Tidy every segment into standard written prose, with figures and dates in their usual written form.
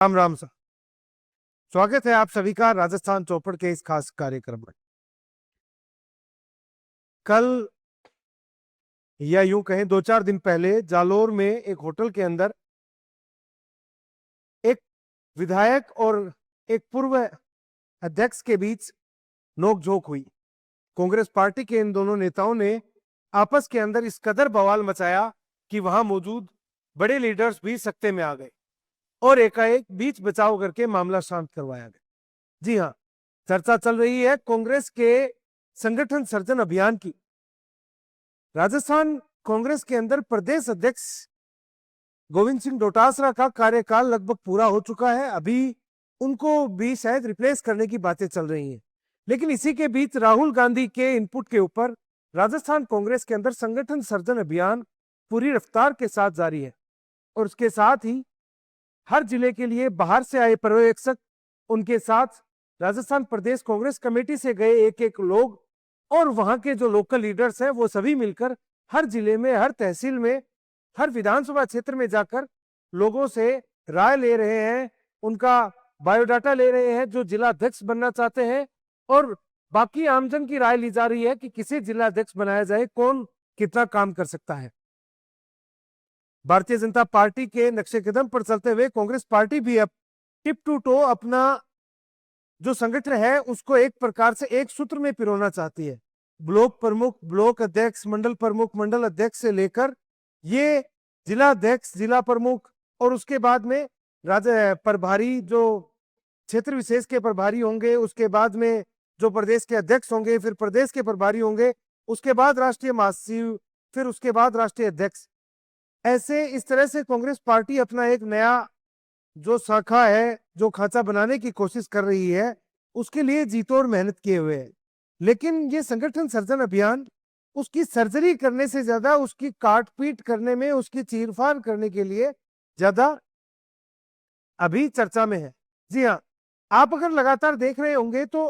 Ram Ram sir. स्वागत है आप सभी का राजस्थान चौपड़ के इस खास कार्यक्रम में। कल या यूं कहें 2-4 दिन पहले जालोर में एक होटल के अंदर एक विधायक और एक पूर्व अध्यक्ष के बीच नोकझोंक हुई। कांग्रेस पार्टी के इन दोनों नेताओं ने आपस के अंदर इस कदर बवाल मचाया कि वहां मौजूद बड़े लीडर्स भी सकते में आ गए और एकाएक बीच बचाव करके मामला शांत करवाया गया। जी हाँ, चर्चा चल रही है कांग्रेस के संगठन सर्जन अभियान की। राजस्थान कांग्रेस के अंदर प्रदेश अध्यक्ष गोविंद सिंह डोटासरा का कार्यकाल लगभग पूरा हो चुका है। अभी उनको भी शायद रिप्लेस करने की बातें चल रही हैं, लेकिन इसी के बीच राहुल गांधी के इनपुट के ऊपर राजस्थान कांग्रेस के अंदर संगठन सर्जन अभियान पूरी रफ्तार के साथ जारी है और उसके साथ ही हर जिले के लिए बाहर से आए पर्यवेक्षक, उनके साथ राजस्थान प्रदेश कांग्रेस कमेटी से गए एक एक लोग और वहां के जो लोकल लीडर्स हैं वो सभी मिलकर हर जिले में, हर तहसील में, हर विधानसभा क्षेत्र में जाकर लोगों से राय ले रहे हैं, उनका बायोडाटा ले रहे हैं जो जिला अध्यक्ष बनना चाहते हैं, और बाकी आमजन की राय ली जा रही है कि किसे जिला अध्यक्ष बनाया जाए, कौन कितना काम कर सकता है। भारतीय जनता पार्टी के नक्शे कदम पर चलते हुए कांग्रेस पार्टी भी अब टिप टू टो अपना जो संगठन है उसको एक प्रकार से एक सूत्र में पिरोना चाहती है। ब्लॉक प्रमुख, ब्लॉक अध्यक्ष, मंडल प्रमुख, मंडल अध्यक्ष से लेकर ये जिला अध्यक्ष, जिला प्रमुख, और उसके बाद में राज्य प्रभारी जो क्षेत्र विशेष के प्रभारी होंगे, उसके बाद में जो प्रदेश के अध्यक्ष होंगे, फिर प्रदेश के प्रभारी होंगे, उसके बाद राष्ट्रीय महासचिव, फिर उसके बाद राष्ट्रीय अध्यक्ष। ऐसे इस तरह से कांग्रेस पार्टी अपना एक नया जो शाखा है, जो खांचा बनाने की कोशिश कर रही है, उसके लिए जीतोड़ मेहनत किए हुए है। लेकिन ये संगठन सर्जन अभियान उसकी सर्जरी करने से ज्यादा उसकी काट पीट करने में, उसकी चीरफाड़ करने के लिए ज्यादा अभी चर्चा में है। जी हाँ, आप अगर लगातार देख रहे होंगे तो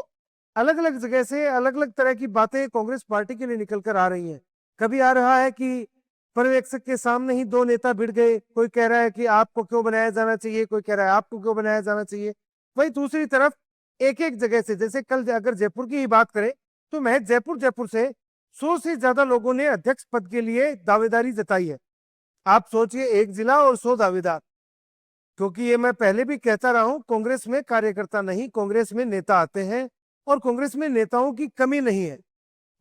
अलग अलग जगह से अलग अलग तरह की बातें कांग्रेस पार्टी के लिए निकल कर आ रही हैं। कभी आ रहा है कि पर्यवेक्षक के सामने ही दो नेता भिड़ गए, कोई कह रहा है कि आपको क्यों बनाया जाना चाहिए, कोई कह रहा है आपको क्यों बनाया जाना चाहिए। वही दूसरी तरफ एक एक जगह से, जैसे कल अगर जयपुर की ही बात करें तो महज जयपुर से 100 से ज्यादा लोगों ने अध्यक्ष पद के लिए दावेदारी जताई है। आप सोचिए, एक जिला और 100 दावेदार। क्योंकि ये मैं पहले भी कहता रहा हूं, कांग्रेस में कार्यकर्ता नहीं, कांग्रेस में नेता आते हैं और कांग्रेस में नेताओं की कमी नहीं है।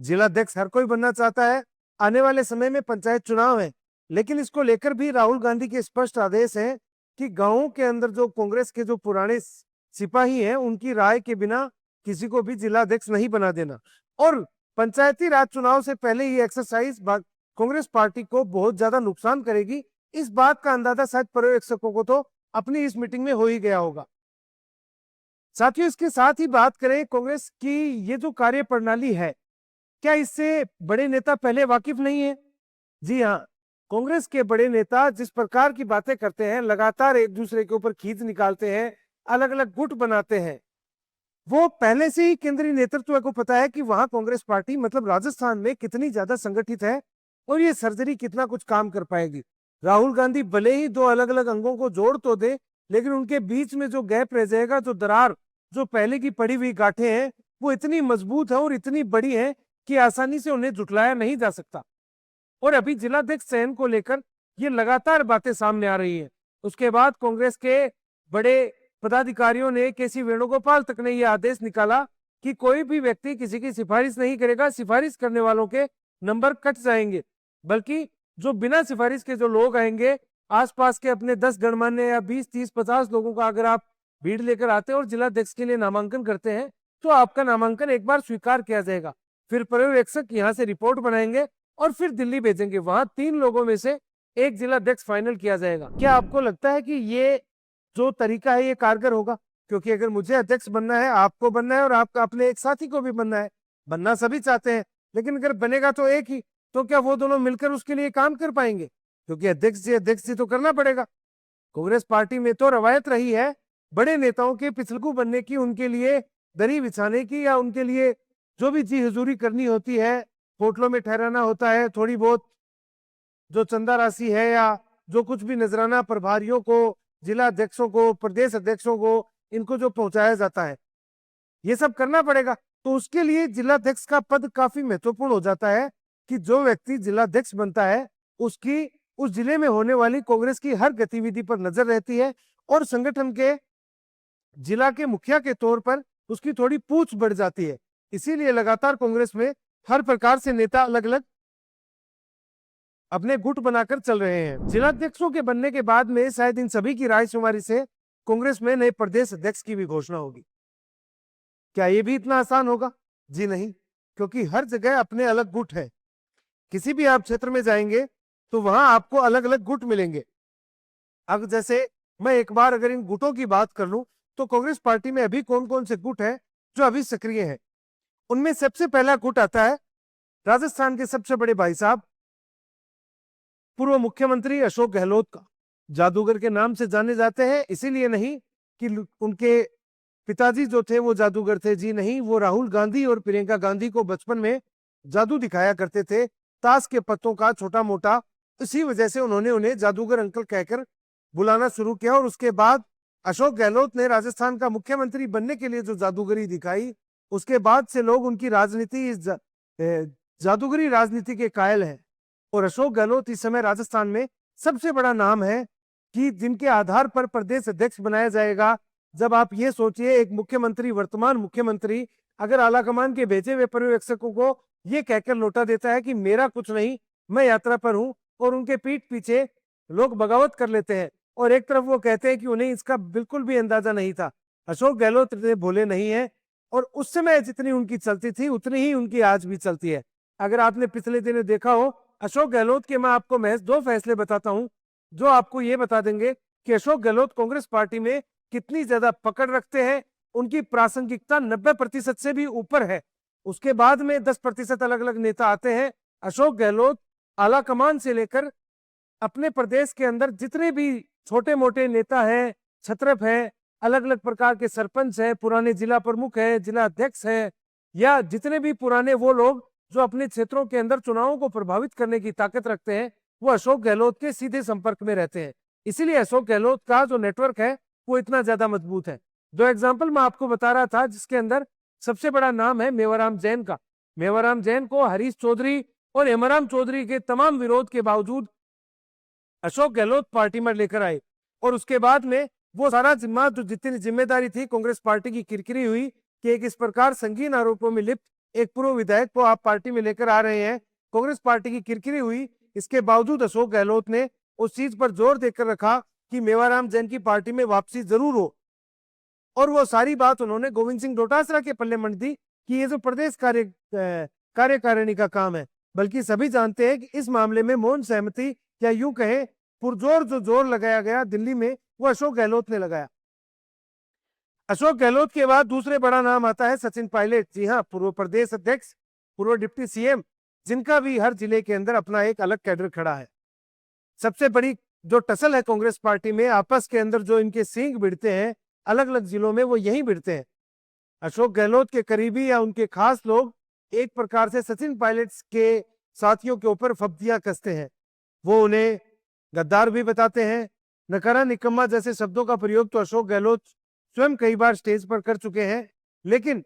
जिला अध्यक्ष हर कोई बनना चाहता है। आने वाले समय में पंचायत चुनाव है, लेकिन इसको लेकर भी राहुल गांधी के स्पष्ट आदेश हैं कि गांवों के अंदर जो कांग्रेस के जो पुराने सिपाही हैं उनकी राय के बिना किसी को भी जिला अध्यक्ष नहीं बना देना। और पंचायती राज चुनाव से पहले ये एक्सरसाइज कांग्रेस पार्टी को बहुत ज्यादा नुकसान करेगी। इस बात का अंदाजा शायद पर्यवेक्षकों को तो अपनी इस मीटिंग में हो ही गया होगा। साथियों, इसके साथ ही बात करें कांग्रेस की ये जो कार्य प्रणाली है, क्या इससे बड़े नेता पहले वाकिफ नहीं है? जी हाँ, कांग्रेस के बड़े नेता जिस प्रकार की बातें करते हैं, लगातार एक दूसरे के ऊपर खींच निकालते हैं, अलग अलग गुट बनाते हैं, वो पहले से ही केंद्रीय नेतृत्व को पता है कि वहां कांग्रेस पार्टी मतलब राजस्थान में कितनी ज्यादा संगठित है और ये सर्जरी कितना कुछ काम कर पाएगी। राहुल गांधी भले ही दो अलग अलग अंगों को जोड़ तो दे, लेकिन उनके बीच में जो गैप रह जाएगा, जो दरार, जो पहले की पड़ी हुई गांठें हैं, वो इतनी मजबूत है और इतनी बड़ी है कि आसानी से उन्हें जुटलाया नहीं जा सकता। और अभी जिलाध्यक्ष चयन को लेकर ये लगातार बातें सामने आ रही है। उसके बाद कांग्रेस के बड़े पदाधिकारियों ने, केसी वेणुगोपाल तक ने यह आदेश निकाला कि कोई भी व्यक्ति किसी की सिफारिश नहीं करेगा, सिफारिश करने वालों के नंबर कट जाएंगे, बल्कि जो बिना सिफारिश के जो लोग आएंगे, आसपास के अपने 10 गणमान्य या 20, 30, 50 लोगों का अगर आप भीड़ लेकर आते हैं और जिलाध्यक्ष के लिए नामांकन करते हैं तो आपका नामांकन एक बार स्वीकार किया जाएगा। फिर पर्यवेक्षक यहाँ से रिपोर्ट बनाएंगे और फिर दिल्ली भेजेंगे, वहां 3 लोगों में से एक जिला अध्यक्ष फाइनल किया जाएगा। क्या आपको लगता है कि ये जो तरीका है ये कारगर होगा? क्योंकि अगर मुझे अध्यक्ष बनना है, आपको बनना है और आपका अपने एक साथी को भी बनना है, बनना सभी चाहते हैं, लेकिन अगर बनेगा तो एक ही, तो क्या वो दोनों मिलकर उसके लिए काम कर पाएंगे? क्योंकि अध्यक्ष जी तो करना पड़ेगा। कांग्रेस पार्टी में तो रवायत रही है बड़े नेताओं के पिछलकू बनने की, उनके लिए दरी बिछाने की, या उनके लिए जो भी जी हजूरी करनी होती है, होटलों में ठहराना होता है, थोड़ी बहुत जो चंदा राशि है या जो कुछ भी नजराना प्रभारियों को जिला अध्यक्षों को, प्रदेश अध्यक्षों को, इनको जो पहुंचाया जाता है, ये सब करना पड़ेगा। तो उसके लिए जिलाध्यक्ष का पद काफी महत्वपूर्ण हो जाता है कि जो व्यक्ति जिलाध्यक्ष बनता है उसकी उस जिले में होने वाली कांग्रेस की हर गतिविधि पर नजर रहती है और संगठन के जिला के मुखिया के तौर पर उसकी थोड़ी पूछ बढ़ जाती है। इसीलिए लगातार कांग्रेस में हर प्रकार से नेता अलग अलग अपने गुट बनाकर चल रहे हैं। जिलाध्यक्षों के बनने के बाद में शायद इन सभी की रायशुमारी से कांग्रेस में नए प्रदेश अध्यक्ष की भी घोषणा होगी। क्या ये भी इतना आसान होगा? जी नहीं, क्योंकि हर जगह अपने अलग गुट है। किसी भी आप क्षेत्र में जाएंगे तो वहां आपको अलग अलग गुट मिलेंगे। अब जैसे मैं एक बार अगर इन गुटों की बात कर लूं तो कांग्रेस पार्टी में अभी कौन कौन से गुट है जो अभी सक्रिय है। उनमें सबसे पहला गुट आता है राजस्थान के सबसे बड़े भाई साहब पूर्व मुख्यमंत्री अशोक गहलोत का। जादूगर के नाम से जाने जाते हैं, इसीलिए नहीं कि उनके पिताजी जो थे वो जादूगर थे, जी नहीं, वो राहुल गांधी और प्रियंका गांधी को बचपन में जादू दिखाया करते थे, ताश के पत्तों का छोटा मोटा। इसी वजह से उन्होंने उन्हें जादूगर अंकल कहकर बुलाना शुरू किया। और उसके बाद अशोक गहलोत ने राजस्थान का मुख्यमंत्री बनने के लिए जो जादूगरी दिखाई, उसके बाद से लोग उनकी राजनीति जादूगरी राजनीति के कायल हैं। और अशोक गहलोत इस समय राजस्थान में सबसे बड़ा नाम है कि जिनके आधार पर प्रदेश अध्यक्ष बनाया जाएगा। जब आप ये सोचिए, एक मुख्यमंत्री, वर्तमान मुख्यमंत्री अगर आलाकमान के भेजे हुए पर्यवेक्षकों को ये कहकर लौटा देता है कि मेरा कुछ नहीं, मैं यात्रा पर हूं, और उनके पीठ पीछे लोग बगावत कर लेते हैं और एक तरफ वो कहते हैं कि उन्हें इसका बिल्कुल भी अंदाजा नहीं था। अशोक गहलोत इतने भोले नहीं है और उस समय जितनी उनकी चलती थी उतनी ही उनकी आज भी चलती है। अगर आपने पिछले दिनों देखा हो, अशोक गहलोत के मैं आपको महज 2 फैसले बताता हूं जो आपको ये बता देंगे कि अशोक गहलोत कांग्रेस पार्टी में कितनी ज्यादा पकड़ रखते हैं। उनकी प्रासंगिकता 90% से भी ऊपर है। उसके बाद में 10% अलग अलग नेता आते हैं। अशोक गहलोत आला कमान से लेकर अपने प्रदेश के अंदर जितने भी छोटे मोटे नेता हैं, छत्रप है, अलग अलग प्रकार के सरपंच है, पुराने जिला प्रमुख है, जिला अध्यक्ष है, या जितने भी पुराने वो लोग जो अपने क्षेत्रों के अंदर चुनावों को प्रभावित करने की ताकत रखते हैं, वो अशोक गहलोत के सीधे संपर्क में रहते हैं। इसीलिए अशोक गहलोत का जो नेटवर्क है वो इतना ज्यादा मजबूत है। 2 एग्जाम्पल मैं आपको बता रहा था, जिसके अंदर सबसे बड़ा नाम है मेवाराम जैन का। मेवाराम जैन को हरीश चौधरी और हेमराम चौधरी के तमाम विरोध के बावजूद अशोक गहलोत पार्टी में लेकर आए। और उसके बाद में वो सारा जिम्मा, जो जितनी जिम्मेदारी थी कांग्रेस पार्टी की, किरकिरी हुई कि एक इस प्रकार संगीन आरोपों में लिप्त एक पूर्व विधायक को आप पार्टी में लेकर आ रहे हैं। कांग्रेस पार्टी की किरकिरी हुई, इसके बावजूद अशोक गहलोत ने उस चीज पर जोर देकर रखा कि मेवाराम जैन की पार्टी में वापसी जरूर हो। और वो सारी बात उन्होंने गोविंद सिंह डोटासरा के पल्ले मंड दी कि ये जो प्रदेश कार्यकारिणी का काम है। बल्कि सभी जानते हैं कि इस मामले में मौन सहमति, या यूं कहें पुरजोर जो जोर लगाया गया दिल्ली में, वो अशोक गहलोत ने लगाया। अशोक गहलोत के बाद दूसरे बड़ा नाम आता है सचिन पायलट। जी हाँ, पूर्व प्रदेश अध्यक्ष, पूर्व डिप्टी सीएम, जिनका भी हर जिले के अंदर अपना एक अलग कैडर खड़ा है। सबसे बड़ी जो टसल है कांग्रेस पार्टी में, आपस के अंदर जो इनके सींग भिड़ते हैं अलग अलग जिलों में, वो यही भिड़ते हैं। अशोक गहलोत के करीबी या उनके खास लोग एक प्रकार से सचिन पायलट के साथियों के ऊपर फब्तियां कसते हैं। वो उन्हें गद्दार भी बताते हैं। नकारा, निकम्मा जैसे शब्दों का प्रयोग तो अशोक गहलोत स्वयं कई बार स्टेज पर कर चुके हैं। लेकिन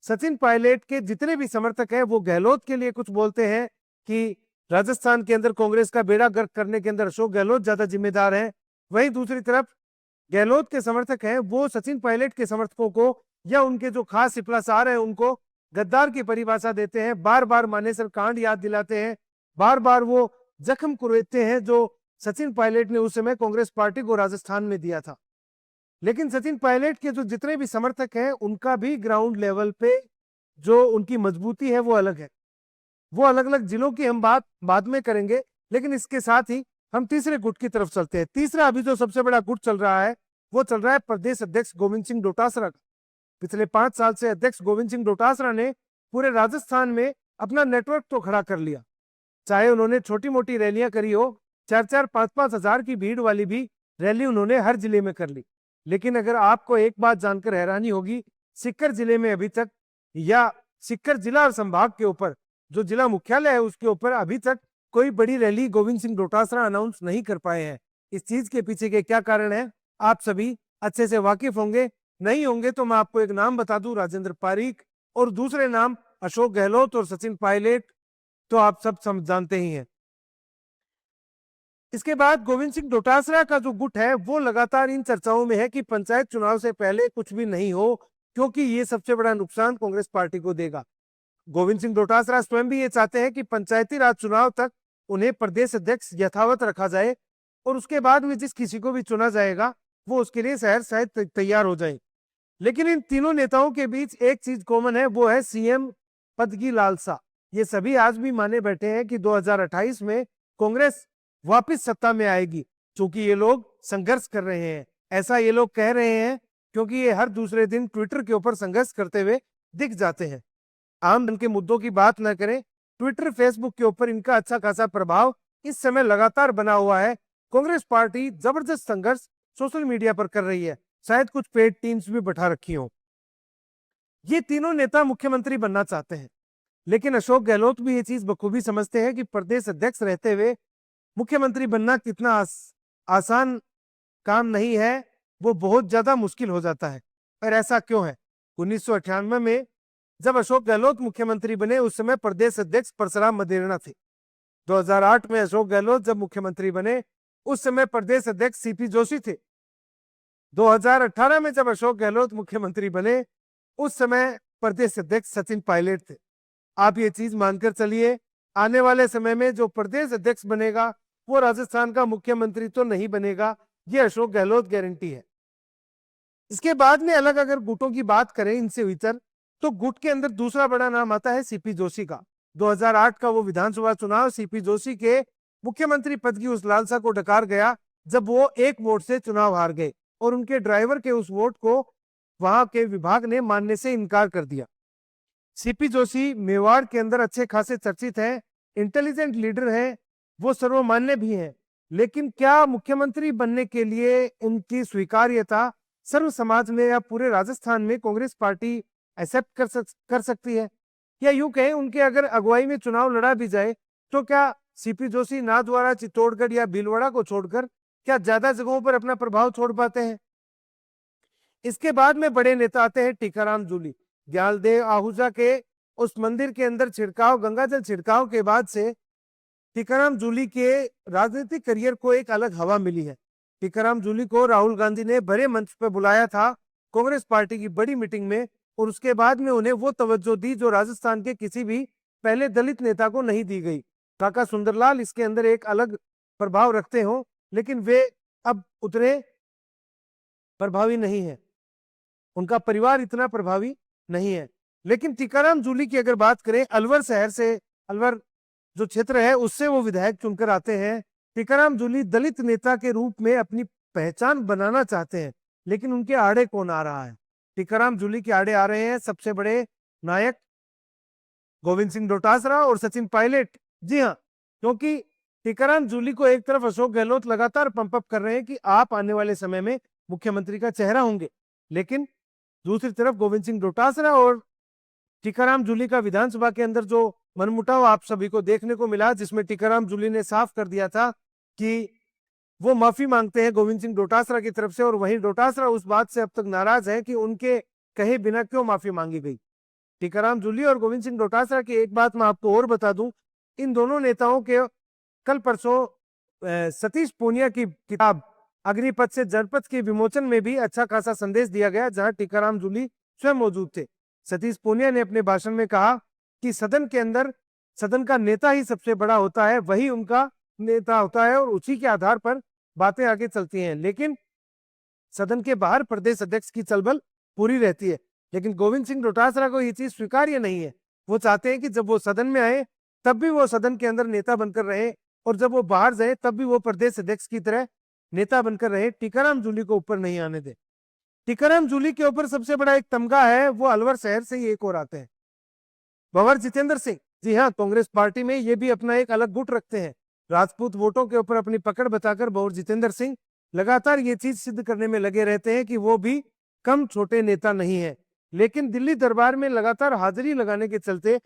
सचिन पायलट के जितने भी समर्थक हैं वो गहलोत के लिए कुछ बोलते हैं कि राजस्थान के अंदर कांग्रेस का बेड़ा गर्क करने के अंदर अशोक गहलोत ज्यादा जिम्मेदार हैं। वहीं दूसरी तरफ गहलोत के समर्थक हैं वो सचिन पायलट के समर्थकों को या उनके जो खास सिपलासार हैं उनको गद्दार की परिभाषा देते हैं। बार बार मानेसर कांड याद दिलाते हैं, बार बार वो जख्म कुरेदते हैं जो सचिन पायलट ने उस समय कांग्रेस पार्टी को राजस्थान में दिया था। लेकिन सचिन पायलट के जो जितने भी समर्थक हैं उनका भी ग्राउंड लेवल पे जो उनकी मजबूती है वो अलग है। वो अलग अलग जिलों की हम बात बाद में करेंगे, लेकिन इसके साथ ही हम तीसरे गुट की तरफ चलते हैं। तीसरा अभी जो सबसे बड़ा गुट चल रहा है वो चल रहा है प्रदेश अध्यक्ष गोविंद सिंह डोटासरा का। पिछले 5 साल से अध्यक्ष गोविंद सिंह डोटासरा ने पूरे राजस्थान में अपना नेटवर्क तो खड़ा कर लिया। चाहे उन्होंने छोटी मोटी रैलियां करी हो, 4-4, 5-5 हजार की भीड़ वाली भी रैली उन्होंने हर जिले में कर ली। लेकिन अगर आपको एक बात जानकर हैरानी होगी, सीकर जिले में अभी तक, या सीकर जिला और संभाग के ऊपर जो जिला मुख्यालय है उसके ऊपर अभी तक कोई बड़ी रैली गोविंद सिंह डोटासरा अनाउंस नहीं कर पाए हैं। इस चीज के पीछे के क्या कारण है आप सभी अच्छे से वाकिफ होंगे। नहीं होंगे तो मैं आपको एक नाम बता दूं, राजेंद्र पारीख, और दूसरे नाम अशोक गहलोत और सचिन पायलट, तो आप सब समझ जानते ही हैं। इसके बाद गोविंद सिंह डोटासरा का जो गुट है वो लगातार इन चर्चाओं में है कि पंचायत चुनाव से पहले कुछ भी नहीं हो, क्योंकि ये सबसे बड़ा नुकसान कांग्रेस पार्टी को देगा। गोविंद सिंह डोटासरा स्वयं भी ये चाहते हैं कि पंचायती राज चुनाव तक उन्हें प्रदेश अध्यक्ष यथावत रखा जाए और उसके बाद में जिस किसी को भी चुना जाएगा वो उसके लिए शायद तैयार हो जाए। लेकिन इन तीनों नेताओं के बीच एक चीज कॉमन है, वो है सीएम पद की लालसा। ये सभी आज भी माने बैठे हैं कि 2028 में कांग्रेस वापस सत्ता में आएगी, क्योंकि ये लोग संघर्ष कर रहे हैं। ऐसा ये लोग कह रहे हैं क्योंकि ये हर दूसरे दिन ट्विटर के ऊपर संघर्ष करते हुए दिख जाते हैं। आम जन के मुद्दों की बात न करें, ट्विटर फेसबुक के ऊपर इनका अच्छा खासा प्रभाव इस समय लगातार बना हुआ है। कांग्रेस पार्टी जबरदस्त संघर्ष सोशल मीडिया पर कर रही है, शायद कुछ पेड टीम्स भी बैठा रखी हो। ये तीनों नेता मुख्यमंत्री बनना चाहते हैं, लेकिन अशोक गहलोत भी ये चीज बखूबी समझते हैं कि प्रदेश अध्यक्ष रहते हुए मुख्यमंत्री बनना कितना आसान काम नहीं है, वो बहुत ज्यादा मुश्किल हो जाता है। और ऐसा क्यों है? 1998 में जब अशोक गहलोत मुख्यमंत्री बने उस समय प्रदेश अध्यक्ष परशुराम मदेरणा थे। 2008 में अशोक गहलोत जब मुख्यमंत्री बने उस समय प्रदेश अध्यक्ष सीपी जोशी थे। 2018 में जब अशोक गहलोत मुख्यमंत्री बने उस समय प्रदेश अध्यक्ष सचिन पायलट थे। आप ये चीज मानकर चलिए, आने वाले समय में जो प्रदेश अध्यक्ष बनेगा वो राजस्थान का मुख्यमंत्री तो नहीं बनेगा, ये अशोक गहलोत गारंटी है। इसके बाद में अलग अगर गुटों की बात करें इनसे भीतर, तो गुट के अंदर दूसरा बड़ा नाम आता है सीपी जोशी का। 2008 का वो विधानसभा चुनाव सीपी जोशी के मुख्यमंत्री पद की उस लालसा को डकार गया जब वो एक वोट से चुनाव हार गए और उनके ड्राइवर के उस वोट को वहां के विभाग ने मानने से इनकार कर दिया। सीपी जोशी मेवाड़ के अंदर अच्छे खासे चर्चित हैं, इंटेलिजेंट लीडर हैं, वो सर्वमान्य भी हैं, लेकिन क्या मुख्यमंत्री बनने के लिए उनकी स्वीकार्यता सर्व समाज में या पूरे राजस्थान में कांग्रेस पार्टी एक्सेप्ट कर सकती है? या यूं कहें उनके अगर अगुवाई में चुनाव लड़ा भी जाए तो क्या सीपी जोशी नाथद्वारा, चित्तौड़गढ़ या भीलवाड़ा को छोड़कर क्या ज्यादा जगहों पर अपना प्रभाव छोड़ पाते हैं? इसके बाद में बड़े नेता आते हैं टीकाराम जूली। ग्यालदेव आहूजा के उस मंदिर के अंदर छिड़काव, गंगाजल छिड़काव के बाद से टीकाराम जूली के राजनीतिक करियर को एक अलग हवा मिली है। टीकाराम जूली को राहुल गांधी ने बड़े मंच पर बुलाया था कांग्रेस पार्टी की बड़ी मीटिंग में, और उसके बाद में उन्हें वो तवज्जो दी जो राजस्थान के किसी भी पहले दलित नेता को नहीं दी गई। काका सुंदरलाल इसके अंदर एक अलग प्रभाव रखते हो, लेकिन वे अब उतने प्रभावी नहीं है, उनका परिवार इतना प्रभावी नहीं है। लेकिन टीकाराम जूली की अगर बात करें, अलवर शहर से, अलवर जो क्षेत्र है उससे वो विधायक चुनकर आते हैं। टीकाराम जूली दलित नेता के रूप में अपनी पहचान बनाना चाहते हैं, लेकिन उनके आड़े कौन आ रहा है? टीकाराम जूली के आड़े आ रहे हैं सबसे बड़े नायक गोविंद सिंह डोटासरा और सचिन पायलट। जी हाँ, क्योंकि टीकाराम जूली को एक तरफ अशोक गहलोत लगातार पंप अप कर रहे हैं कि आप आने वाले समय में मुख्यमंत्री का चेहरा होंगे, लेकिन दूसरी तरफ गोविंद सिंह डोटासरा और टीकाराम जूली का विधानसभा के अंदर जो मनमुटाव आप सभी को देखने को मिला, जिसमें टीकाराम जूली ने साफ कर दिया था कि वो माफी मांगते हैं गोविंद सिंह डोटासरा की तरफ से, और वहीं डोटासरा उस बात से अब तक नाराज है कि उनके कहे बिना क्यों माफी मांगी गई। टीकाराम जूली और गोविंद सिंह डोटासरा की एक बात मैं आपको और बता दूं, इन दोनों नेताओं के कल परसों सतीश पूनिया की किताब अग्निपथ से जनपथ के विमोचन में भी अच्छा खासा संदेश दिया गया, जहां टीकाराम जूली स्वयं मौजूद थे। सतीश पूनिया ने अपने भाषण में कहा कि सदन के अंदर सदन का नेता ही सबसे बड़ा होता है, वही उनका नेता होता है और उसी के आधार पर बातें आगे चलती हैं, लेकिन सदन के बाहर प्रदेश अध्यक्ष की चलबल पूरी रहती है। लेकिन गोविंद सिंह डोटासरा को ये चीज स्वीकार्य नहीं है। वो चाहते हैं कि जब वो सदन में आए तब भी वो सदन के अंदर नेता बनकर रहे, और जब वो बाहर जाए तब भी वो प्रदेश अध्यक्ष की तरह नेता बनकर रहे। टीकाराम जूली को ऊपर नहीं आने दे। टीकाराम जूली के ऊपर सबसे बड़ा एक तमगा है, वो अलवर शहर से ही एक और आते हैं, भंवर जितेंद्र सिंह। जी हाँ, कांग्रेस पार्टी में ये भी अपना एक अलग गुट रखते हैं। राजपूत वोटों के ऊपर अपनी पकड़ बताकर भंवर जितेंद्र सिंह लगातार ये चीज सिद्ध करने में लगे रहते हैं कि वो भी कम छोटे नेता नहीं है। लेकिन दिल्ली दरबार में लगातार हाजिरी लगाने के चलते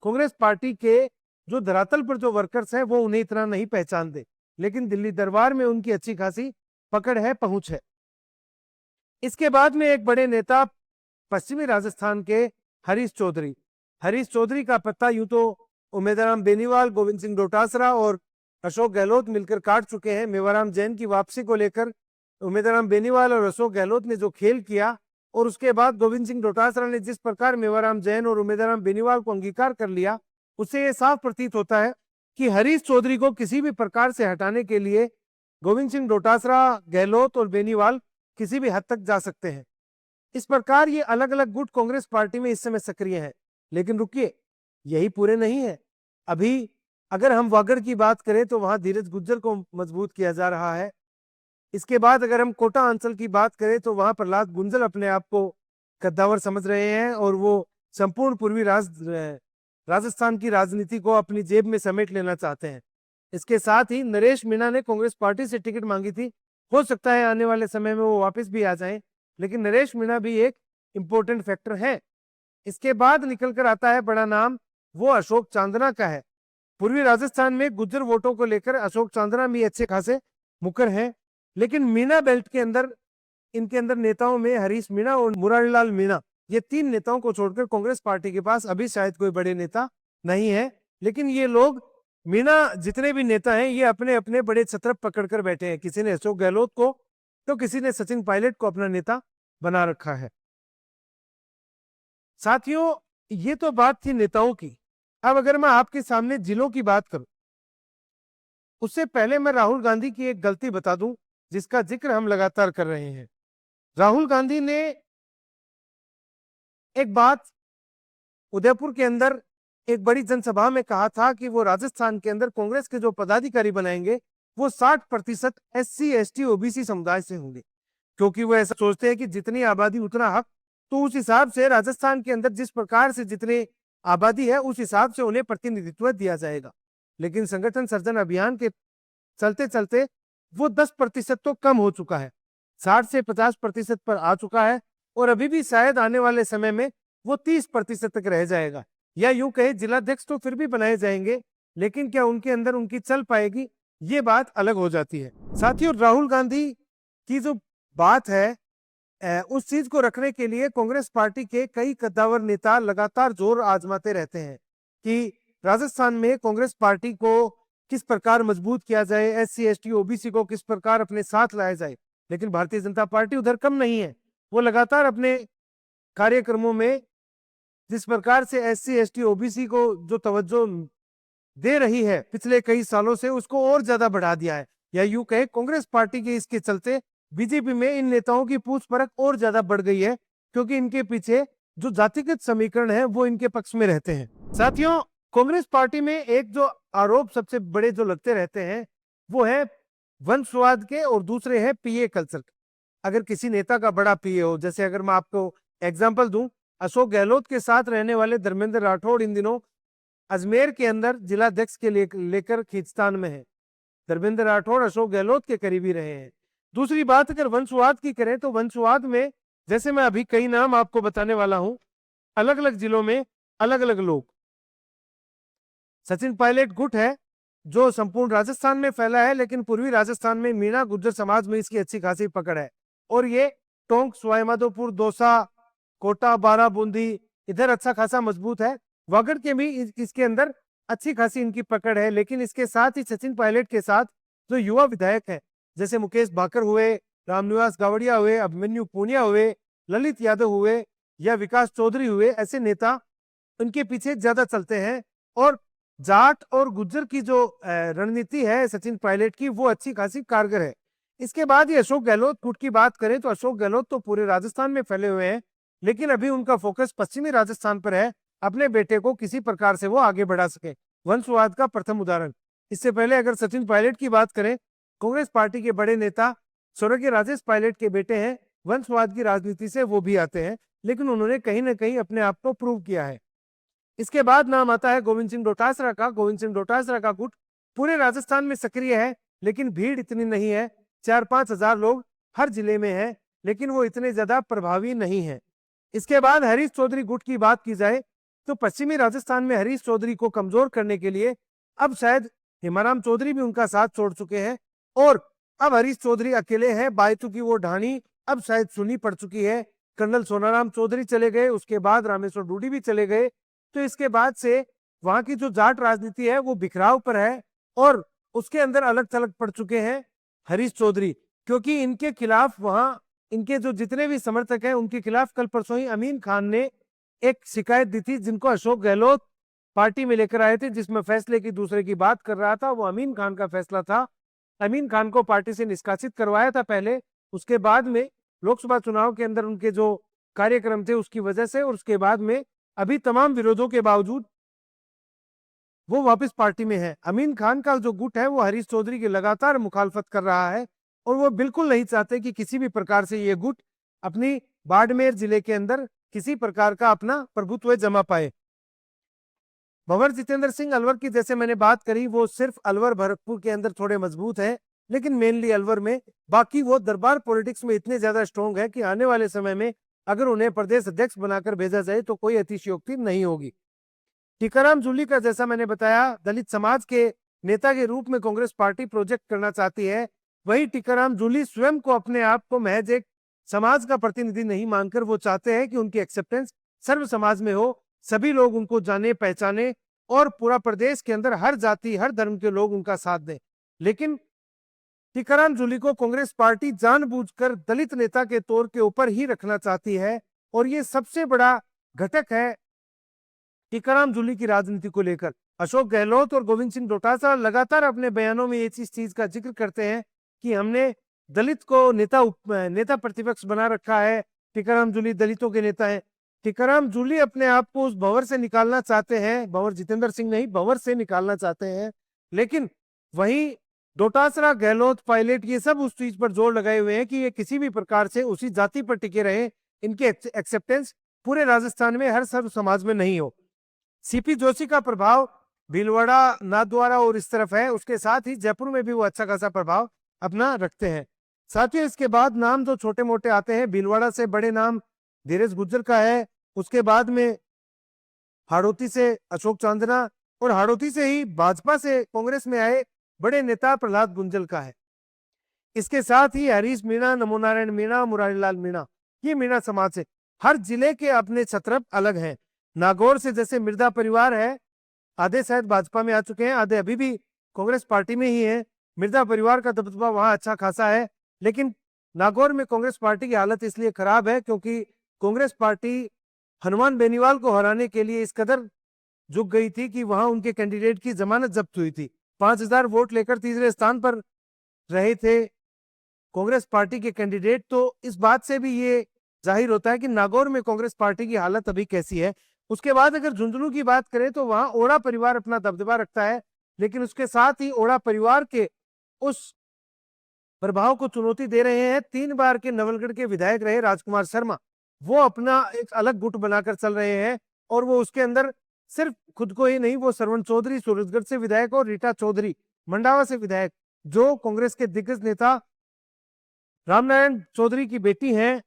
कांग्रेस पार्टी के जो धरातल पर जो वर्कर्स हैं वो उन्हें इतना नहीं पहचानते, लेकिन दिल्ली दरबार में उनकी अच्छी खासी पकड़ है, पहुंच है। इसके बाद में एक बड़े नेता पश्चिमी राजस्थान के हरीश चौधरी। हरीश चौधरी का पत्ता यूं तो उमेदराम बेनीवाल, गोविंद सिंह डोटासरा और अशोक गहलोत मिलकर काट चुके हैं। मेवाराम जैन की वापसी को लेकर उमेदराम बेनीवाल और अशोक गहलोत ने जो खेल किया और उसके बाद गोविंद सिंह डोटासरा ने जिस प्रकार मेवाराम जैन और उमेदराम बेनीवाल को अंगीकार कर लिया, उससे यह साफ प्रतीत होता है कि हरीश चौधरी को किसी भी प्रकार से हटाने के लिए गोविंद सिंह डोटासरा, गहलोत और बेनीवाल किसी भी हद तक जा सकते हैं। इस प्रकार ये अलग अलग गुट कांग्रेस पार्टी में इस समय सक्रिय है। लेकिन रुकिए, यही पूरे नहीं है। अभी अगर हम वागड़ की बात करें तो वहां धीरज गुज्जर को मजबूत किया जा रहा है। इसके बाद अगर हम कोटा अंचल की बात करें तो वहां प्रहलाद गुंजल अपने आप को कद्दावर समझ रहे हैं और वो संपूर्ण पूर्वी राजस्थान की राजनीति को अपनी जेब में समेट लेना चाहते हैं। इसके साथ ही नरेश मीणा ने कांग्रेस पार्टी से टिकट मांगी थी। हो सकता है आने वाले समय में वो वापस भी आ जाएं, लेकिन नरेश मीणा भी एक इंपॉर्टेंट फैक्टर है। इसके बाद निकल कर आता है बड़ा नाम, वो अशोक चांदना का है। पूर्वी राजस्थान में गुज्जर वोटों को लेकर अशोक चांदना भी अच्छे खासे मुकर हैं, लेकिन मीणा बेल्ट के अंदर इनके अंदर नेताओं में हरीश मीणा और मुरारीलाल मीणा, ये तीन नेताओं को छोड़कर कांग्रेस पार्टी के पास अभी शायद कोई बड़े नेता नहीं है। लेकिन ये लोग, मीणा जितने भी नेता हैं, ये अपने अपने बड़े छत्र पकड़कर बैठे हैं। किसी ने अशोक गहलोत को तो किसी ने सचिन पायलट को अपना नेता बना रखा है। साथियों, ये तो बात थी नेताओं की। अब अगर मैं आपके सामने जिलों की बात करूं, उससे पहले मैं राहुल गांधी की एक गलती बता दूं जिसका जिक्र हम लगातार कर रहे हैं। राहुल गांधी ने एक बात उदयपुर के अंदर एक बड़ी जनसभा में कहा था कि वो राजस्थान के अंदर कांग्रेस के जो पदाधिकारी बनाएंगे वो 60% SC ST OBC समुदाय से होंगे, क्योंकि वो ऐसा सोचते हैं कि जितनी आबादी उतना हक। तो उस हिसाब से राजस्थान के अंदर जिस प्रकार से जितनी आबादी है उस हिसाब से उन्हें प्रतिनिधित्व दिया जाएगा। लेकिन संगठन सर्जन अभियान के चलते चलते वो 10% तो कम हो चुका है, 60 से 50% पर आ चुका है और अभी भी शायद आने वाले समय में वो 30% तक रह जाएगा। या यूं कहे जिलाध्यक्ष तो फिर भी बनाए जाएंगे, लेकिन क्या उनके अंदर उनकी चल पाएगी, ये बात अलग हो जाती है। साथियों, राहुल गांधी की जो बात है उस चीज को रखने के लिए कांग्रेस पार्टी के कई कद्दावर नेता लगातार जोर आजमाते रहते हैं कि राजस्थान में कांग्रेस पार्टी को किस प्रकार मजबूत किया जाए, SC ST OBC को किस प्रकार अपने साथ लाया जाए। लेकिन भारतीय जनता पार्टी उधर कम नहीं है। वो लगातार अपने कार्यक्रमों में जिस प्रकार से SC ST OBC को जो तवज्जो दे रही है पिछले कई सालों से, उसको और ज्यादा बढ़ा दिया है। या यूं कहे कांग्रेस पार्टी के इसके चलते बीजेपी में इन नेताओं की पूछ परख और ज्यादा बढ़ गई है, क्योंकि इनके पीछे जो जातिगत समीकरण है वो इनके पक्ष में रहते हैं। साथियों, कांग्रेस पार्टी में एक जो आरोप सबसे बड़े जो लगते रहते हैं वो है वंशवाद के और दूसरे है PA कल्चर। अगर किसी नेता का बड़ा PA हो, जैसे अगर मैं आपको एग्जांपल दूं, अशोक गहलोत के साथ रहने वाले धर्मेंद्र राठौड़ इन दिनों अजमेर के अंदर जिलाध्यक्ष के लेकर खींचतान में है। धर्मेंद्र राठौड़ अशोक गहलोत के करीबी रहे हैं। दूसरी बात अगर वंशवाद की करें तो वंशवाद में जैसे मैं अभी कई नाम आपको बताने वाला हूं, अलग अलग जिलों में अलग अलग लोग। सचिन पायलट गुट है जो संपूर्ण राजस्थान में फैला है, लेकिन पूर्वी राजस्थान में मीणा गुर्जर समाज में इसकी अच्छी खासी पकड़ है और ये टोंक, सवाईमाधोपुर, दौसा, कोटा, बारा, बूंदी इधर अच्छा खासा मजबूत है। वागड़ के भी इसके अंदर अच्छी खासी इनकी पकड़ है। लेकिन इसके साथ ही सचिन पायलट के साथ जो युवा विधायक है, जैसे मुकेश भाकर हुए, रामनिवास गावड़िया हुए, अभिमन्यु पूनिया हुए, ललित यादव हुए या विकास चौधरी हुए, ऐसे नेता उनके पीछे ज्यादा चलते हैं। और जाट और गुज्जर की जो रणनीति है सचिन पायलट की, वो अच्छी खासी कारगर है। इसके बाद ये अशोक गहलोत गुट की बात करें तो अशोक गहलोत तो पूरे राजस्थान में फैले हुए हैं, लेकिन अभी उनका फोकस पश्चिमी राजस्थान पर है, अपने बेटे को किसी प्रकार से वो आगे बढ़ा सके। वंशवाद का प्रथम उदाहरण। इससे पहले अगर सचिन पायलट की बात करें, कांग्रेस पार्टी के बड़े नेता स्वर्गीय राजेश पायलट के बेटे हैं। वंशवाद की राजनीति से वो भी आते हैं, लेकिन उन्होंने कहीं ना कहीं अपने आप को प्रूव किया है। इसके बाद नाम आता है गोविंद सिंह डोटासरा का। गोविंद सिंह डोटासरा का गुट पूरे राजस्थान में सक्रिय है, लेकिन भीड़ इतनी नहीं है। 4-5 हजार लोग हर जिले में हैं, लेकिन वो इतने ज्यादा प्रभावी नहीं है। इसके बाद हरीश चौधरी गुट की बात की जाए तो पश्चिमी राजस्थान में हरीश चौधरी को कमजोर करने के लिए अब शायद हेमाराम चौधरी भी उनका साथ छोड़ चुके हैं और अब हरीश चौधरी अकेले हैं। बायतू की वो ढाणी अब शायद सुनी पड़ चुकी है। कर्नल सोनाराम चौधरी चले गए, उसके बाद रामेश्वर डूडी भी चले गए, तो इसके बाद से वहां की जो जाट राजनीति है वो बिखराव पर है और उसके अंदर अलग थलग पड़ चुके हैं हरीश चौधरी, क्योंकि इनके खिलाफ वहां इनके जो जितने भी समर्थक हैं उनके खिलाफ कल परसों ही अमीन खान ने एक शिकायत दी थी, जिनको अशोक गहलोत पार्टी में लेकर आए थे, जिसमें फैसले की दूसरे की बात कर रहा था, वो अमीन खान का फैसला था। अमीन खान को पार्टी से निष्कासित करवाया था पहले, उसके बाद में लोकसभा चुनाव के अंदर उनके जो कार्यक्रम थे उसकी वजह से, और उसके बाद में अभी तमाम विरोधों के बावजूद वो वापस पार्टी में है। अमीन खान का जो गुट है वो हरीश चौधरी की लगातार मुखालफत कर रहा है और वो बिल्कुल नहीं चाहते कि किसी भी प्रकार से ये गुट अपनी बाड़मेर जिले के अंदर किसी प्रकार का अपना प्रभुत्व जमा पाए। भंवर जितेंद्र सिंह अलवर की जैसे मैंने बात करी, वो सिर्फ अलवर भरतपुर के अंदर थोड़े मजबूत है, लेकिन मेनली अलवर में। बाकी वो दरबार पॉलिटिक्स में इतने ज्यादा स्ट्रॉन्ग है कि आने वाले समय में अगर उन्हें प्रदेश अध्यक्ष बनाकर भेजा जाए तो कोई अतिशयोक्ति नहीं होगी। टीकाराम जूली का जैसा मैंने बताया, दलित समाज के नेता के रूप में कांग्रेस पार्टी प्रोजेक्ट करना चाहती है। वही टीकाराम जूली स्वयं को अपने आप को महज एक समाज का प्रतिनिधि नहीं मानकर वो चाहते हैं कि उनकी एक्सेप्टेंस सर्व समाज में हो, सभी लोग उनको जाने पहचाने और पूरा प्रदेश के अंदर हर जाति हर धर्म के लोग उनका साथ दें। लेकिन टीकाराम जूली को कांग्रेस पार्टी जानबूझकर दलित नेता के तौर के ऊपर ही रखना चाहती है और ये सबसे बड़ा घटक है टीकाराम जूली की राजनीति को लेकर। अशोक गहलोत और गोविंद सिंह डोटासरा लगातार अपने बयानों में इस चीज का जिक्र करते हैं कि हमने दलित को नेता प्रतिपक्ष बना रखा है, टीकाराम जूली दलितों के नेता हैं। टीकाराम जूली अपने आप को उस भंवर से निकालना चाहते हैं, भंवर जितेंद्र सिंह नहीं, भंवर से निकालना चाहते हैं। लेकिन वहीं डोटासरा, गहलोत, पायलट ये सब उस चीज पर जोर लगाए हुए हैं कि ये किसी भी प्रकार से उसी जाति पर टिके रहे, इनकी एक्सेप्टेंस पूरे राजस्थान में हर सर्व समाज में नहीं हो। सीपी जोशी का प्रभाव भीलवाड़ा, नाथद्वारा और इस तरफ है, उसके साथ ही जयपुर में भी वो अच्छा खासा प्रभाव अपना रखते हैं। साथियों, इसके बाद नाम जो छोटे मोटे आते हैं, भीलवाड़ा से बड़े नाम धीरेज गुज्जर का है, उसके बाद में हाड़ौती से अशोक चांदना, और हाड़ौती से ही भाजपा से कांग्रेस में आए बड़े नेता प्रहलाद गुंजल का है। इसके साथ ही हरीश मीणा, नमो नारायण मीणा, मुरारीलाल मीणा, ये मीणा समाज से। हर जिले के अपने छत्रप अलग हैं। नागौर से जैसे मिर्जा परिवार है, आधे शायद भाजपा में आ चुके हैं, आधे अभी भी कांग्रेस पार्टी में ही है। मिर्जा परिवार का दबदबा वहां अच्छा खासा है, लेकिन नागौर में कांग्रेस पार्टी की हालत इसलिए खराब है क्योंकि कांग्रेस पार्टी हनुमान बेनीवाल को हराने के लिए इस कदर झुक गई थी कि वहां उनके कैंडिडेट की जमानत जब्त हुई थी। 5000 वोट लेकर तीसरे स्थान पर रहे थे कांग्रेस पार्टी के कैंडिडेट। तो इस बात से भी ये जाहिर होता है कि नागौर में कांग्रेस पार्टी की हालत अभी कैसी है। उसके बाद अगर झुंझुनू की बात करें तो वहां ओड़ा परिवार अपना दबदबा रखता है, लेकिन उसके साथ ही ओड़ा परिवार के उस प्रभाव को चुनौती दे रहे हैं 3 बार के नवलगढ़ के विधायक रहे राजकुमार शर्मा। वो अपना एक अलग गुट बनाकर चल रहे हैं और वो उसके अंदर सिर्फ खुद को ही नहीं, वो सरवण चौधरी सूरजगढ़ से विधायक और रीटा चौधरी मंडावा से विधायक, जो कांग्रेस के दिग्गज नेता रामनारायण चौधरी की बेटी हैं,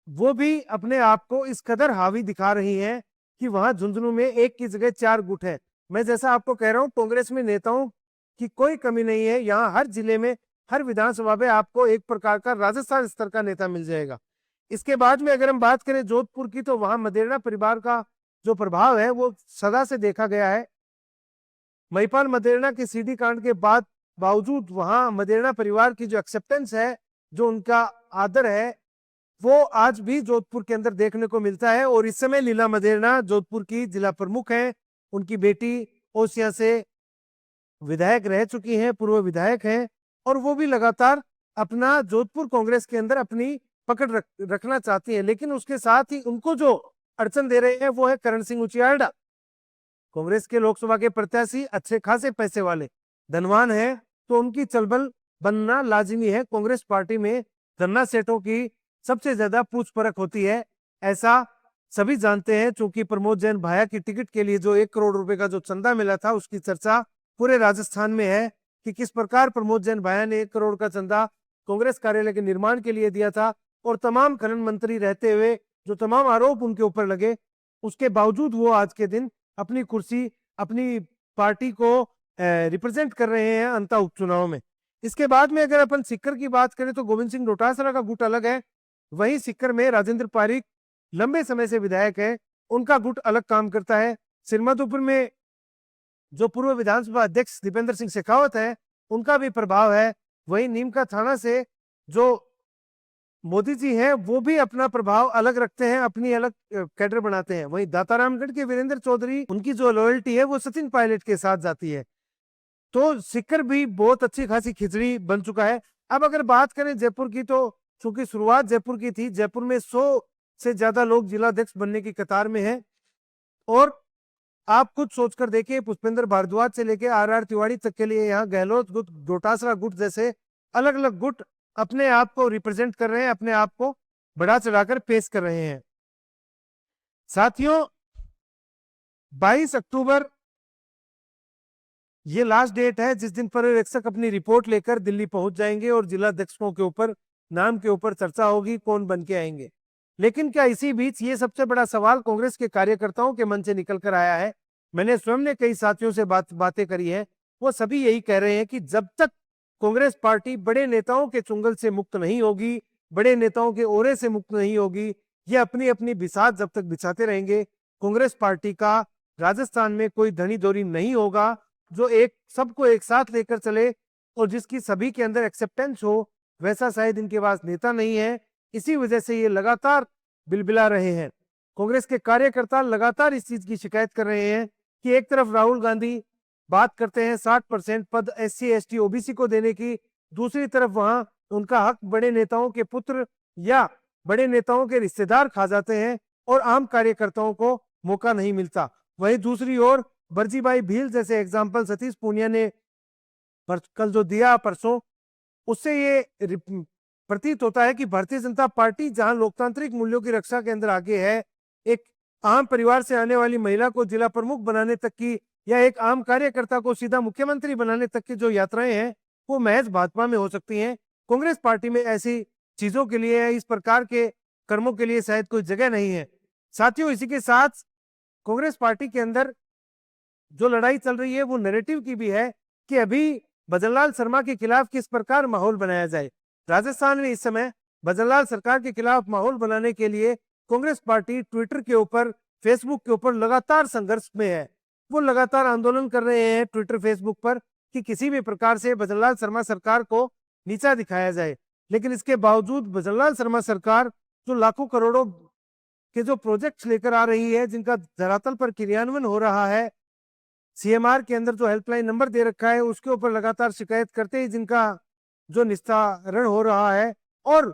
वो भी अपने आप को इस कदर हावी दिखा रही हैं कि वहां झुंझुनू में एक की जगह 4 गुट है। मैं जैसा आपको कह रहा हूं, कांग्रेस में नेताओं की कोई कमी नहीं है। यहाँ हर जिले में, हर विधानसभा में आपको एक प्रकार का राजस्थान स्तर का नेता मिल जाएगा। इसके बाद में अगर हम बात करें जोधपुर की, तो वहां मदेरणा परिवार का जो प्रभाव है वो सदा से देखा गया है। महिपाल मदेरणा के सीडी कांड के बाद बावजूद वहां मदेरणा परिवार की जो एक्सेप्टेंस है, जो उनका आदर है, वो आज भी जोधपुर के अंदर देखने को मिलता है। और इस समय लीला मदेरणा जोधपुर की जिला प्रमुख हैं। उनकी बेटी ओसिया से विधायक रह चुकी हैं, पूर्व विधायक हैं, और वो भी लगातार अपना जोधपुर कांग्रेस के अंदर अपनी पकड़ रखना चाहती है। लेकिन उसके साथ ही उनको जो अड़चन दे रहे हैं वो है करण सिंह उचियार्डा। कांग्रेस के लोकसभा के प्रत्याशी अच्छे खासे पैसे वाले धनवान है, तो उनकी चलबल बनना लाजिमी है। कांग्रेस पार्टी में धन्ना सेठों की सबसे ज्यादा पूछ परख होती है, ऐसा सभी जानते हैं। चूंकि प्रमोद जैन भाया की टिकट के लिए जो 1 करोड़ रुपए का जो चंदा मिला था, उसकी चर्चा पूरे राजस्थान में है कि किस प्रकार प्रमोद जैन भाया ने 1 करोड़ का चंदा कांग्रेस कार्यालय के निर्माण के लिए दिया था। और तमाम खनन मंत्री रहते हुए जो तमाम आरोप उनके ऊपर लगे, उसके बावजूद वो आज के दिन अपनी कुर्सी, अपनी पार्टी को रिप्रेजेंट कर रहे हैं अंतः उपचुनाव में। इसके बाद में अगर अपन सीकर की बात करें तो गोविंद सिंह डोटासरा का गुट अलग है, वहीं सीकर में राजेंद्र पारीक लंबे समय से विधायक है, उनका गुट अलग काम करता है। सिरमतुपुर में जो पूर्व विधानसभा अध्यक्ष दीपेंद्र सिंह शेखावत है, उनका भी प्रभाव है। वहीं नीमका थाना से जो मोदी जी हैं वो भी अपना प्रभाव अलग रखते हैं, अपनी अलग कैडर बनाते हैं। वहीं दातारामगढ़ के वीरेंद्र चौधरी, उनकी जो लॉयल्टी है वो सचिन पायलट के साथ जाती है। तो सीकर भी बहुत अच्छी खासी खिचड़ी बन चुका है। अब अगर बात करें जयपुर की, तो चूंकि शुरुआत जयपुर की थी, जयपुर में 100 से ज्यादा लोग जिलाध्यक्ष बनने की कतार में हैं। और आप खुद सोचकर देखिए, पुष्पेंद्र भारद्वाज से लेके आर तिवारी तक के लिए यहाँ गहलोत गुट, डोटासरा गुट जैसे अलग अलग गुट अपने आप को रिप्रेजेंट कर रहे हैं, अपने आप को बढ़ा चढ़ाकर पेश कर रहे हैं। साथियों, 22 अक्टूबर ये लास्ट डेट है जिस दिन पर्यवेक्षक अपनी रिपोर्ट लेकर दिल्ली पहुंच जाएंगे और जिला अध्यक्षों के ऊपर, नाम के ऊपर चर्चा होगी, कौन बन के आएंगे। लेकिन क्या इसी बीच ये सबसे बड़ा सवाल कांग्रेस के कार्यकर्ताओं के मन से निकल कर आया है? मैंने स्वयं ने कई साथियों से बातें करी है, वो सभी यही कह रहे हैं कि जब तक कांग्रेस पार्टी बड़े नेताओं के चुंगल से मुक्त नहीं होगी, बड़े नेताओं के ओरे से मुक्त नहीं होगी, ये अपनी अपनी बिसात जब तक बिछाते रहेंगे, कांग्रेस पार्टी का राजस्थान में कोई धनी धोरी नहीं होगा जो एक सबको एक साथ लेकर चले और जिसकी सभी के अंदर एक्सेप्टेंस हो। वैसा शायद इनके पास नेता नहीं है, इसी वजह से ये लगातार बिलबिला रहे हैं। कांग्रेस के कार्यकर्ता लगातार इस चीज की शिकायत कर रहे हैं कि एक तरफ राहुल गांधी बात करते हैं 60% पद SC ST OBC को देने की, दूसरी तरफ वहां उनका हक बड़े नेताओं के पुत्र या बड़े नेताओं के रिश्तेदार खा जाते हैं और आम कार्यकर्ताओं को मौका नहीं मिलता। वहीं दूसरी ओर बरजीभाई भील जैसे एग्जाम्पल सतीश पूनिया ने कल जो दिया परसों, उससे ये प्रतीत होता है कि भारतीय जनता पार्टी जहां लोकतांत्रिक मूल्यों की रक्षा के अंदर आगे है, एक आम परिवार से आने वाली महिला को जिला प्रमुख बनाने तक की या एक आम कार्यकर्ता को सीधा मुख्यमंत्री बनाने तक की जो यात्राएं हैं वो महज भाजपा में हो सकती हैं। कांग्रेस पार्टी में ऐसी चीजों के लिए, इस प्रकार के कर्मों के लिए शायद कोई जगह नहीं है। साथियों, इसी के साथ कांग्रेस पार्टी के अंदर जो लड़ाई चल रही है वो नैरेटिव की भी है कि अभी भजनलाल शर्मा के खिलाफ किस प्रकार माहौल बनाया जाए। राजस्थान में इस समय भजनलाल सरकार के खिलाफ माहौल बनाने के लिए कांग्रेस पार्टी ट्विटर के ऊपर, फेसबुक के ऊपर लगातार संघर्ष में है। वो लगातार आंदोलन कर रहे हैं ट्विटर फेसबुक पर कि किसी भी प्रकार से भजनलाल शर्मा सरकार को नीचा दिखाया जाए। लेकिन इसके बावजूद भजनलाल शर्मा सरकार जो लाखों करोड़ों के जो प्रोजेक्ट्स लेकर आ रही है, जिनका धरातल पर क्रियान्वयन हो रहा है, CMR के अंदर जो हेल्पलाइन नंबर दे रखा है उसके ऊपर लगातार शिकायत करते ही जिनका जो निस्तारण हो रहा है, और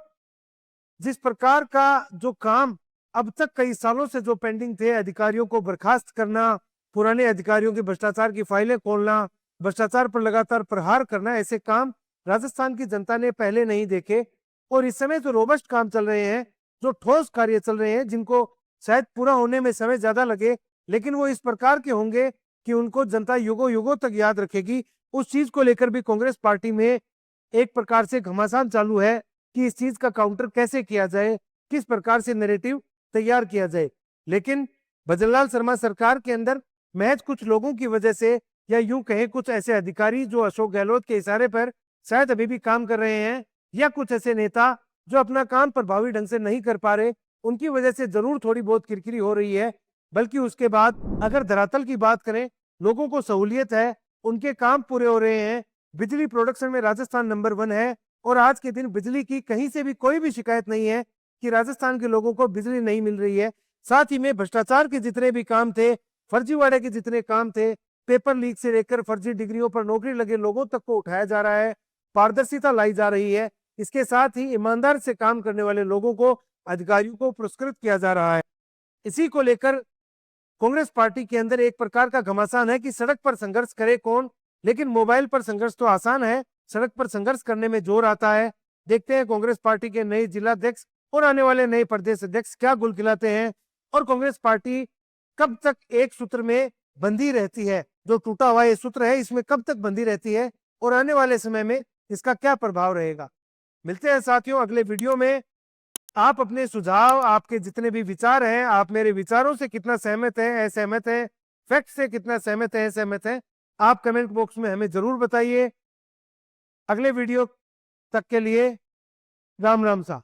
जिस प्रकार का जो काम अब तक कई सालों से जो पेंडिंग थे, अधिकारियों को बर्खास्त करना, पुराने अधिकारियों की भ्रष्टाचार की फाइलें खोलना, भ्रष्टाचार पर लगातार प्रहार करना, ऐसे काम राजस्थान की जनता ने पहले नहीं देखे। और इस समय जो रोबस्ट काम चल रहे हैं, जो ठोस कार्य चल रहे हैं, जिनको शायद पूरा होने में समय ज्यादा लगे, लेकिन वो इस प्रकार के होंगे कि उनको जनता युगों युगों तक याद रखेगी। उस चीज को लेकर भी कांग्रेस पार्टी में एक प्रकार से घमासान चालू है कि इस चीज का काउंटर कैसे किया जाए, किस प्रकार से नैरेटिव तैयार किया जाए। लेकिन भजनलाल शर्मा सरकार के अंदर महज कुछ लोगों की वजह से, या यूं कहें कुछ ऐसे अधिकारी जो अशोक गहलोत के इशारे पर शायद अभी भी काम कर रहे हैं, या कुछ ऐसे नेता जो अपना काम प्रभावी ढंग से नहीं कर पा रहे, उनकी वजह से जरूर थोड़ी बहुत किरकिरी हो रही है। बल्कि उसके बाद अगर धरातल की बात करें, लोगों को सहूलियत है, उनके काम पूरे हो रहे हैं। बिजली प्रोडक्शन में राजस्थान नंबर 1 है और आज के दिन बिजली की कहीं से भी कोई भी शिकायत नहीं है कि राजस्थान के लोगों को बिजली नहीं मिल रही है। साथ ही में भ्रष्टाचार के जितने भी काम थे, फर्जीवाड़े के जितने काम थे, पेपर लीक से लेकर फर्जी डिग्रियों पर नौकरी लगे लोगों तक को उठाया जा रहा है, पारदर्शिता लाई जा रही है। इसके साथ ही ईमानदार से काम करने वाले लोगों को, अधिकारियों को पुरस्कृत किया जा रहा है। इसी को लेकर कांग्रेस पार्टी के अंदर एक प्रकार का घमासान है कि सड़क पर संघर्ष करे कौन, लेकिन मोबाइल पर संघर्ष तो आसान है, सड़क पर संघर्ष करने में जोर आता है। देखते हैं कांग्रेस पार्टी के नए जिलाध्यक्ष और आने वाले नए प्रदेश अध्यक्ष क्या गुल खिलाते हैं, और कांग्रेस पार्टी कब तक एक सूत्र में बंधी रहती है, जो टूटा हुआ ये सूत्र है इसमें कब तक बंधी रहती है, और आने वाले समय में इसका क्या प्रभाव रहेगा। मिलते हैं साथियों अगले वीडियो में। आप अपने सुझाव, आपके जितने भी विचार हैं, आप मेरे विचारों से कितना सहमत हैं, असहमत हैं, फैक्ट से कितना सहमत हैं, असहमत हैं, आप कमेंट बॉक्स में हमें जरूर बताइए। अगले वीडियो तक के लिए राम राम सा।